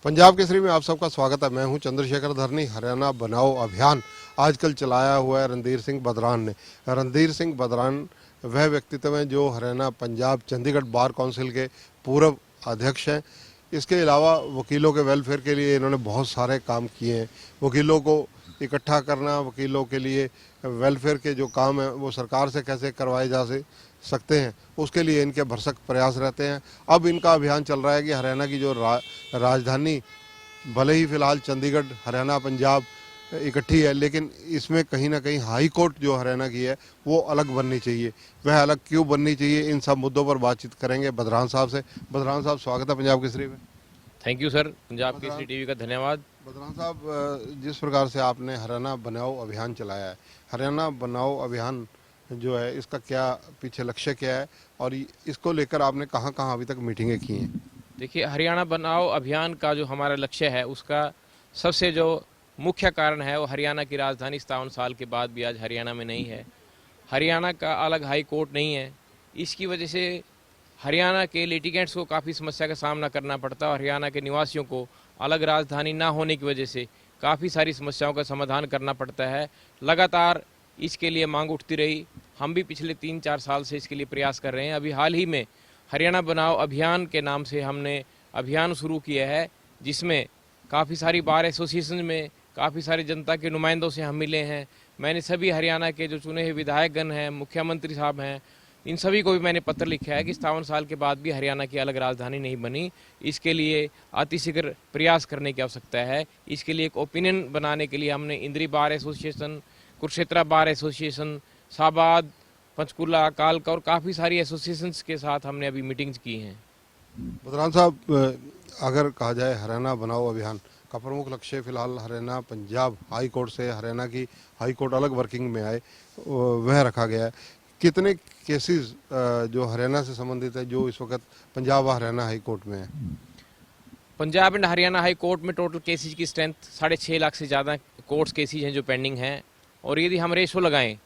पंजाब केसरी में आप सबका स्वागत है। मैं हूं चंद्रशेखर धरनी। हरियाणा बनाओ अभियान आजकल चलाया हुआ है रणधीर सिंह बदरान ने। रणधीर सिंह बदरान वह व्यक्तित्व हैं जो हरियाणा, पंजाब, चंडीगढ़ बार काउंसिल के पूर्व अध्यक्ष हैं। इसके अलावा वकीलों के वेलफेयर के लिए इन्होंने बहुत सारे काम किए हैं। वकीलों को इकट्ठा करना, वकीलों के लिए वेलफेयर के जो काम हैं वो सरकार से कैसे करवाए जा सकते हैं, उसके लिए इनके भरसक प्रयास रहते हैं। अब इनका अभियान चल रहा है कि हरियाणा की जो राजधानी, भले ही फिलहाल चंडीगढ़, हरियाणा, पंजाब इकट्ठी है, लेकिन इसमें कहीं ना कहीं हाई कोर्ट जो हरियाणा की है वो अलग बननी चाहिए। वह अलग क्यों बननी चाहिए, इन सब मुद्दों पर बातचीत करेंगे बदरान साहब से। बदरान साहब, स्वागत है पंजाब केसरी में। Thank you sir, Punjab Kesari TV का धन्यवाद। बदरान साहब, जिस प्रकार से आपने हरियाणा बनाओ अभियान चलाया है, हरियाणा बनाओ अभियान जो है इसका क्या पीछे लक्ष्य क्या है और इसको लेकर आपने कहाँ कहाँ अभी तक मीटिंगें की हैं? देखिए, हरियाणा बनाओ अभियान का जो हमारा लक्ष्य है उसका सबसे जो मुख्य कारण है वो हरियाणा की राजधानी 57 साल के बाद भी आज हरियाणा में नहीं है। हरियाणा का अलग हाई कोर्ट नहीं है। इसकी वजह से हरियाणा के लिटिगेंट्स को काफ़ी समस्या का सामना करना पड़ता है और हरियाणा के निवासियों को अलग राजधानी ना होने की वजह से काफ़ी सारी समस्याओं का समाधान करना पड़ता है। लगातार इसके लिए मांग उठती रही। हम भी पिछले 3-4 साल से इसके लिए प्रयास कर रहे हैं। अभी हाल ही में हरियाणा बनाओ अभियान के नाम से हमने अभियान शुरू किया है, जिसमें काफ़ी सारी बार एसोसिएशन में काफ़ी सारी जनता के नुमाइंदों से हम मिले हैं। मैंने सभी हरियाणा के जो चुने हुए विधायकगण हैं, मुख्यमंत्री साहब हैं, इन सभी को भी मैंने पत्र लिखा है कि 57 साल के बाद भी हरियाणा की अलग राजधानी नहीं बनी। इसके लिए अतिशीघ्र प्रयास करने की आवश्यकता है। इसके लिए एक ओपिनियन बनाने के लिए हमने Indri bar association, Kurukshetra bar association, साबाद, पंचकुला, कालका और काफ़ी सारी एसोसिएशंस के साथ हमने अभी मीटिंग्स की हैं। बदरान साहब, अगर कहा जाए हरियाणा बनाओ अभियान का प्रमुख लक्ष्य फिलहाल हरियाणा पंजाब हाई कोर्ट से हरियाणा की हाई कोर्ट अलग वर्किंग में आए, वह रखा गया है। कितने केसेस जो हरियाणा से संबंधित है जो इस वक्त पंजाब व हरियाणा हाई कोर्ट में है? Punjab and Haryana high court में टोटल केसेज की स्ट्रेंथ 6.5 लाख से ज़्यादा कोर्ट्स केसेज हैं जो पेंडिंग हैं। और यदि हम रेशो लगाएं,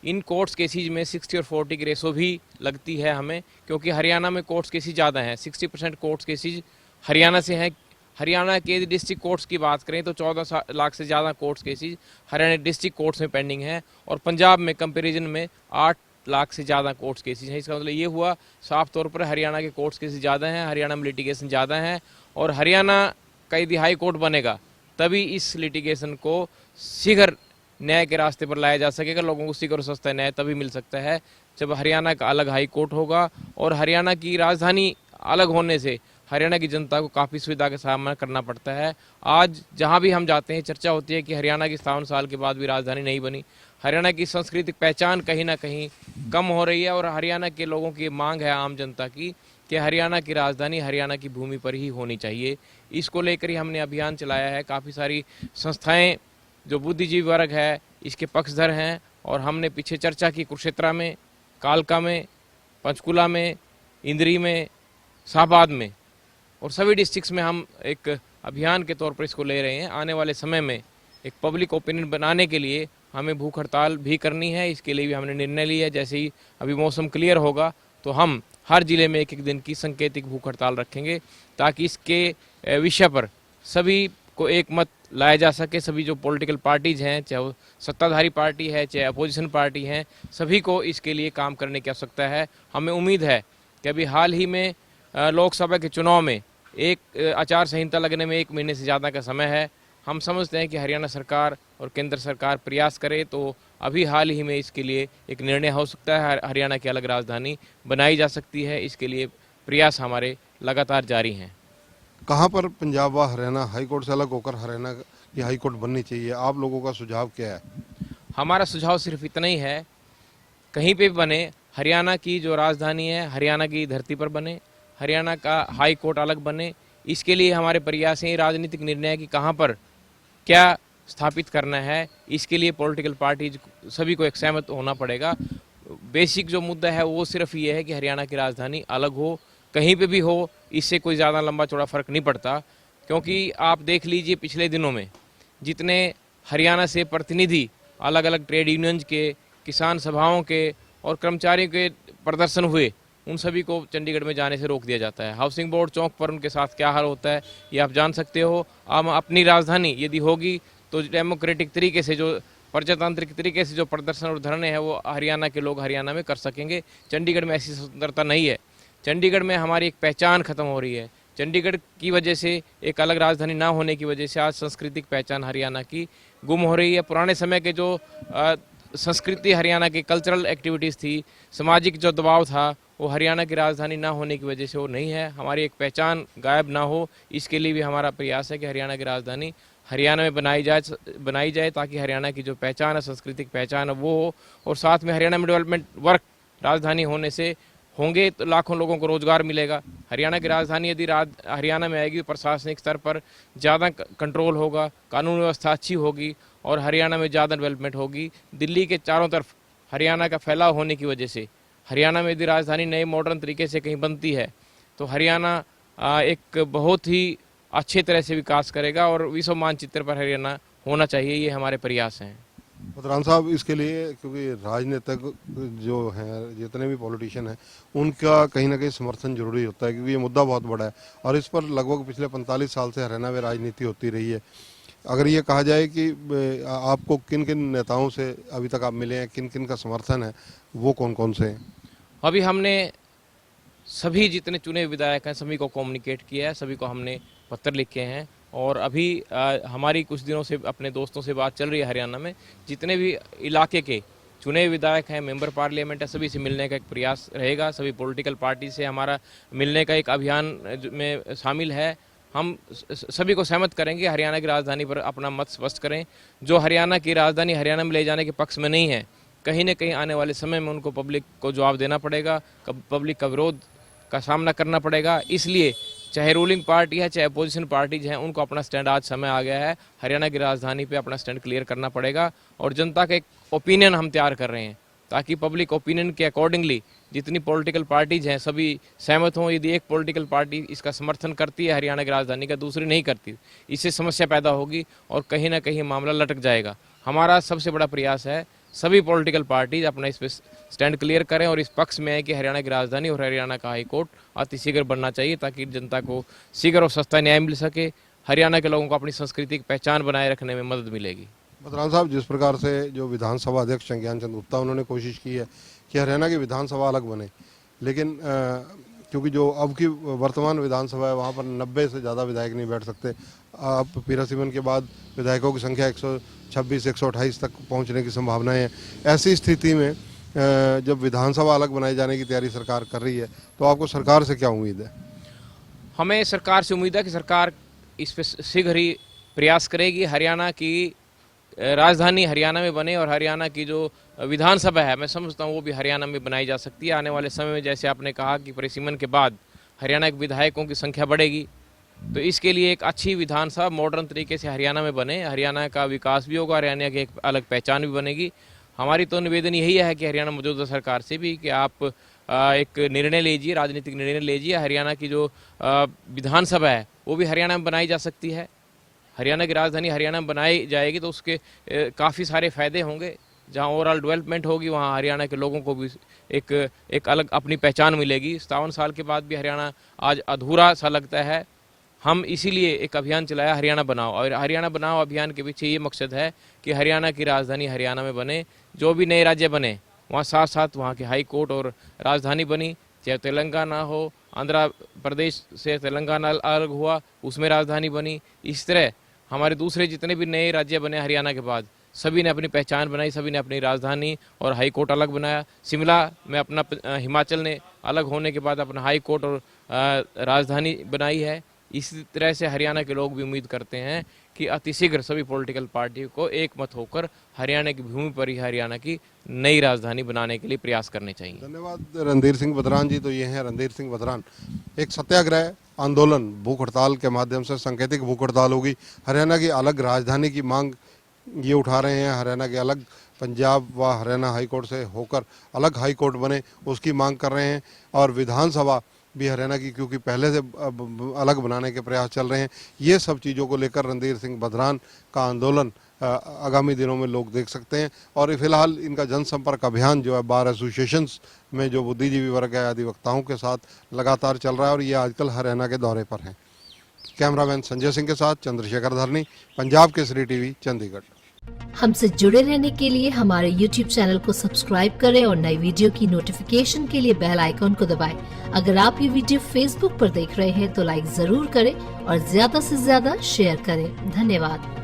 इन कोर्ट्स केसेज में 60 और 40 की रेशो भी लगती है हमें, क्योंकि हरियाणा में कोर्ट्स केसेज ज़्यादा हैं। 60% कोर्ट्स केसेज हरियाणा से हैं। हरियाणा के डिस्ट्रिक्ट कोर्ट्स की बात करें तो 14 लाख से ज़्यादा courts cases Haryana district courts में पेंडिंग है। और पंजाब में कंपेरिजन में 8 लाख से ज़्यादा कोर्ट्स केसेज हैं। इसका मतलब ये हुआ साफ तौर पर हरियाणा के कोर्ट्स केसेज ज़्यादा हैं, हरियाणा में लिटिगेशन ज़्यादा है। और हरियाणा का यदि हाई कोर्ट बनेगा तभी इस लिटिगेशन को शीघ्र न्याय के रास्ते पर लाया जा सकेगा। लोगों को शीघ्र और सस्ता न्याय तभी मिल सकता है जब हरियाणा का अलग हाई कोर्ट होगा। और हरियाणा की राजधानी अलग होने से हरियाणा की जनता को काफ़ी सुविधा का सामना करना पड़ता है। आज जहां भी हम जाते हैं चर्चा होती है कि हरियाणा की 57 साल के बाद भी राजधानी नहीं बनी। हरियाणा की सांस्कृतिक पहचान कहीं ना कहीं कम हो रही है और हरियाणा के लोगों की मांग है, आम जनता की, कि हरियाणा की राजधानी हरियाणा की भूमि पर ही होनी चाहिए। इसको लेकर ही हमने अभियान चलाया है। काफ़ी सारी संस्थाएं जो बुद्धिजीवी वर्ग है इसके पक्षधर हैं और हमने पीछे चर्चा की कुरुक्षेत्र में, कालका में, पंचकुला में, इंद्री में, शाहबाद में और सभी डिस्ट्रिक्ट्स में हम एक अभियान के तौर पर इसको ले रहे हैं। आने वाले समय में एक पब्लिक ओपिनियन बनाने के लिए हमें भूख हड़ताल भी करनी है। इसके लिए भी हमने निर्णय लिया है। जैसे ही अभी मौसम क्लियर होगा तो हम हर जिले में एक दिन की सांकेतिक भूख हड़ताल रखेंगे, ताकि इसके विषय पर सभी को एक मत लाया जा सके। सभी जो पॉलिटिकल पार्टीज हैं, चाहे वो सत्ताधारी पार्टी है चाहे अपोजिशन पार्टी हैं, सभी को इसके लिए काम करने की आवश्यकता है। हमें उम्मीद है कि अभी हाल ही में लोकसभा के चुनाव में एक आचार संहिता लगने में 1 महीने से ज़्यादा का समय है। हम समझते हैं कि हरियाणा सरकार और केंद्र सरकार प्रयास करे तो अभी हाल ही में इसके लिए एक निर्णय हो सकता है, हरियाणा की अलग राजधानी बनाई जा सकती है। इसके लिए प्रयास हमारे लगातार जारी हैं। कहाँ पर पंजाब व हरियाणा हाई कोर्ट से अलग होकर हरियाणा की हाई कोर्ट बननी चाहिए? आप लोगों का सुझाव क्या है? हमारा सुझाव सिर्फ इतना ही है, कहीं पे भी बने, हरियाणा की जो राजधानी है हरियाणा की धरती पर बने, हरियाणा का हाई कोर्ट अलग बने। इसके लिए हमारे प्रयास हैं। राजनीतिक निर्णय कि कहाँ पर क्या स्थापित करना है, इसके लिए पॉलिटिकल पार्टीज सभी को एक सहमत होना पड़ेगा। बेसिक जो मुद्दा है वो सिर्फ ये है कि हरियाणा की राजधानी अलग हो, कहीं पे भी हो, इससे कोई ज़्यादा लंबा चौड़ा फर्क नहीं पड़ता। क्योंकि आप देख लीजिए पिछले दिनों में जितने हरियाणा से प्रतिनिधि अलग अलग ट्रेड यूनियंस के, किसान सभाओं के और कर्मचारियों के प्रदर्शन हुए, उन सभी को चंडीगढ़ में जाने से रोक दिया जाता है। हाउसिंग बोर्ड चौक पर उनके साथ क्या हाल होता है ये आप जान सकते हो। हम अपनी राजधानी यदि होगी तो डेमोक्रेटिक तरीके से, जो प्रजातांत्रिक तरीके से जो प्रदर्शन और धरने हैं वो हरियाणा के लोग हरियाणा में कर सकेंगे। चंडीगढ़ में ऐसी स्वतंत्रता नहीं है। चंडीगढ़ में हमारी एक पहचान खत्म हो रही है। चंडीगढ़ की वजह से, एक अलग राजधानी ना होने की वजह से आज सांस्कृतिक पहचान हरियाणा की गुम हो रही है। पुराने समय के जो संस्कृति हरियाणा की कल्चरल एक्टिविटीज़ थी, सामाजिक जो दबाव था, वो हरियाणा की राजधानी ना होने की वजह से वो नहीं है। हमारी एक पहचान गायब ना हो, इसके लिए भी हमारा प्रयास है कि हरियाणा की राजधानी हरियाणा में बनाई जाए ताकि हरियाणा की जो पहचान है, सांस्कृतिक पहचान है वो हो। और साथ में हरियाणा में डेवलपमेंट वर्क राजधानी होने से होंगे तो लाखों लोगों को रोजगार मिलेगा। हरियाणा की राजधानी यदि हरियाणा में आएगी, प्रशासनिक स्तर पर ज़्यादा कंट्रोल होगा, कानून व्यवस्था अच्छी होगी और हरियाणा में ज़्यादा डेवलपमेंट होगी। दिल्ली के चारों तरफ हरियाणा का फैलाव होने की वजह से हरियाणा में यदि राजधानी नए मॉडर्न तरीके से कहीं बनती है तो हरियाणा एक बहुत ही अच्छे तरह से विकास करेगा और विश्व मानचित्र पर हरियाणा होना चाहिए। ये हमारे प्रयास हैं। बदरान साहब, इसके लिए क्योंकि राजनीतिक जो हैं, जितने भी पॉलिटिशियन हैं, उनका कहीं ना कहीं समर्थन जरूरी होता है, क्योंकि ये मुद्दा बहुत बड़ा है और इस पर लगभग पिछले 45 साल से हरियाणा में राजनीति होती रही है। अगर ये कहा जाए कि आपको किन किन नेताओं से अभी तक आप मिले हैं, किन किन का समर्थन है, वो कौन कौन से हैं? अभी हमने सभी जितने चुने विधायक हैं सभी को कम्युनिकेट किया है, सभी को हमने पत्र लिखे हैं और अभी हमारी कुछ दिनों से अपने दोस्तों से बात चल रही है। हरियाणा में जितने भी इलाके के चुने विधायक हैं, मेंबर पार्लियामेंट है, सभी से मिलने का एक प्रयास रहेगा। सभी पॉलिटिकल पार्टी से हमारा मिलने का एक अभियान में शामिल है। हम सभी को सहमत करेंगे हरियाणा की राजधानी पर अपना मत स्पष्ट करें। जो हरियाणा की राजधानी हरियाणा में ले जाने के पक्ष में नहीं है, कहीं न कहीं आने वाले समय में उनको पब्लिक को जवाब देना पड़ेगा, पब्लिक का विरोध का सामना करना पड़ेगा। इसलिए चाहे रूलिंग पार्टी है, चाहे अपोजिशन पार्टीज हैं, उनको अपना स्टैंड, आज समय आ गया है हरियाणा की राजधानी पे अपना स्टैंड क्लियर करना पड़ेगा। और जनता का एक ओपिनियन हम तैयार कर रहे हैं ताकि पब्लिक ओपिनियन के अकॉर्डिंगली जितनी पॉलिटिकल पार्टीज हैं सभी सहमत हों। यदि एक पॉलिटिकल पार्टी इसका समर्थन करती है हरियाणा की राजधानी का, दूसरी नहीं करती, इससे समस्या पैदा होगी और कहीं ना कहीं मामला लटक जाएगा। हमारा सबसे बड़ा प्रयास है सभी पॉलिटिकल पार्टीज अपना इस पे स्टैंड क्लियर करें और इस पक्ष में है कि हरियाणा की राजधानी और हरियाणा का हाई कोर्ट अतिशीघ्र बनना चाहिए ताकि जनता को शीघ्र और सस्ता न्याय मिल सके, हरियाणा के लोगों को अपनी संस्कृति की पहचान बनाए रखने में मदद मिलेगी। बदरान साहब, जिस प्रकार से जो विधानसभा अध्यक्ष हैं ज्ञान चंद गुप्ता, उन्होंने कोशिश की है कि हरियाणा की विधानसभा अलग बने, लेकिन क्योंकि जो अब की वर्तमान विधानसभा है वहाँ पर 90 से ज़्यादा विधायक नहीं बैठ सकते। अब पीरासिमन के बाद विधायकों की संख्या 126 128 तक पहुँचने की संभावनाएं हैं। ऐसी स्थिति में जब विधानसभा अलग बनाए जाने की तैयारी सरकार कर रही है तो आपको सरकार से क्या उम्मीद है? हमें सरकार से उम्मीद है कि सरकार इस पर शीघ्र ही प्रयास करेगी, हरियाणा की राजधानी हरियाणा में बने और हरियाणा की जो विधानसभा है मैं समझता हूँ वो भी हरियाणा में बनाई जा सकती है। आने वाले समय में जैसे आपने कहा कि परिसीमन के बाद हरियाणा के विधायकों की संख्या बढ़ेगी, तो इसके लिए एक अच्छी विधानसभा मॉडर्न तरीके से हरियाणा में बने, हरियाणा का विकास भी होगा, हरियाणा की एक अलग पहचान भी बनेगी। हमारी तो निवेदन यही है कि हरियाणा मौजूदा सरकार से भी कि आप एक निर्णय लीजिए, राजनीतिक निर्णय लीजिए। हरियाणा की जो विधानसभा है वो भी हरियाणा में बनाई जा सकती है। हरियाणा की राजधानी हरियाणा में बनाई जाएगी तो उसके काफ़ी सारे फायदे होंगे। जहां ओवरऑल डेवलपमेंट होगी वहां हरियाणा के लोगों को भी एक अलग अपनी पहचान मिलेगी। 57 साल के बाद भी हरियाणा आज अधूरा सा लगता है। हम इसीलिए एक अभियान चलाया हरियाणा बनाओ, और हरियाणा बनाओ अभियान के पीछे ये मकसद है कि हरियाणा की राजधानी हरियाणा में बने। जो भी नए राज्य बने वहाँ साथ साथ वहाँ के हाई कोर्ट और राजधानी बनी, चाहे तेलंगाना हो, आंध्र प्रदेश से तेलंगाना अलग हुआ उसमें राजधानी बनी। इस तरह हमारे दूसरे जितने भी नए राज्य बने हरियाणा के बाद सभी ने अपनी पहचान बनाई, सभी ने अपनी राजधानी और हाई कोर्ट अलग बनाया। शिमला में अपना, हिमाचल ने अलग होने के बाद अपना हाई कोर्ट और राजधानी बनाई है। इसी तरह से हरियाणा के लोग भी उम्मीद करते हैं कि अतिशीघ्र सभी पॉलिटिकल पार्टी को एक मत होकर हरियाणा की भूमि पर ही हरियाणा की नई राजधानी बनाने के लिए प्रयास करने चाहिए। धन्यवाद रणधीर सिंह बदरान जी। तो ये हैं रणधीर सिंह बदरान। एक सत्याग्रह आंदोलन, भूख हड़ताल के माध्यम से सांकेतिक भूख हड़ताल होगी। हरियाणा की अलग राजधानी की मांग ये उठा रहे हैं, हरियाणा के अलग पंजाब व हरियाणा हाईकोर्ट से होकर अलग हाईकोर्ट बने उसकी मांग कर रहे हैं, और विधानसभा भी हरियाणा की क्योंकि पहले से अलग बनाने के प्रयास चल रहे हैं। ये सब चीज़ों को लेकर रणधीर सिंह बदरान का आंदोलन आगामी दिनों में लोग देख सकते हैं। और फिलहाल इनका जनसंपर्क अभियान जो है बार एसोसिएशंस में जो बुद्धिजीवी वर्ग है, अधिवक्ताओं के साथ लगातार चल रहा है और ये आजकल हरियाणा के दौरे पर हैं। कैमरामैन संजय सिंह के साथ चंद्रशेखर धरनी, पंजाब केसरी टीवी, चंडीगढ़। हमसे जुड़े रहने के लिए हमारे YouTube चैनल को सब्सक्राइब करें और नई वीडियो की नोटिफिकेशन के लिए बेल आइकॉन को दबाएं। अगर आप ये वीडियो Facebook पर देख रहे हैं तो लाइक जरूर करें और ज्यादा से ज्यादा शेयर करें। धन्यवाद।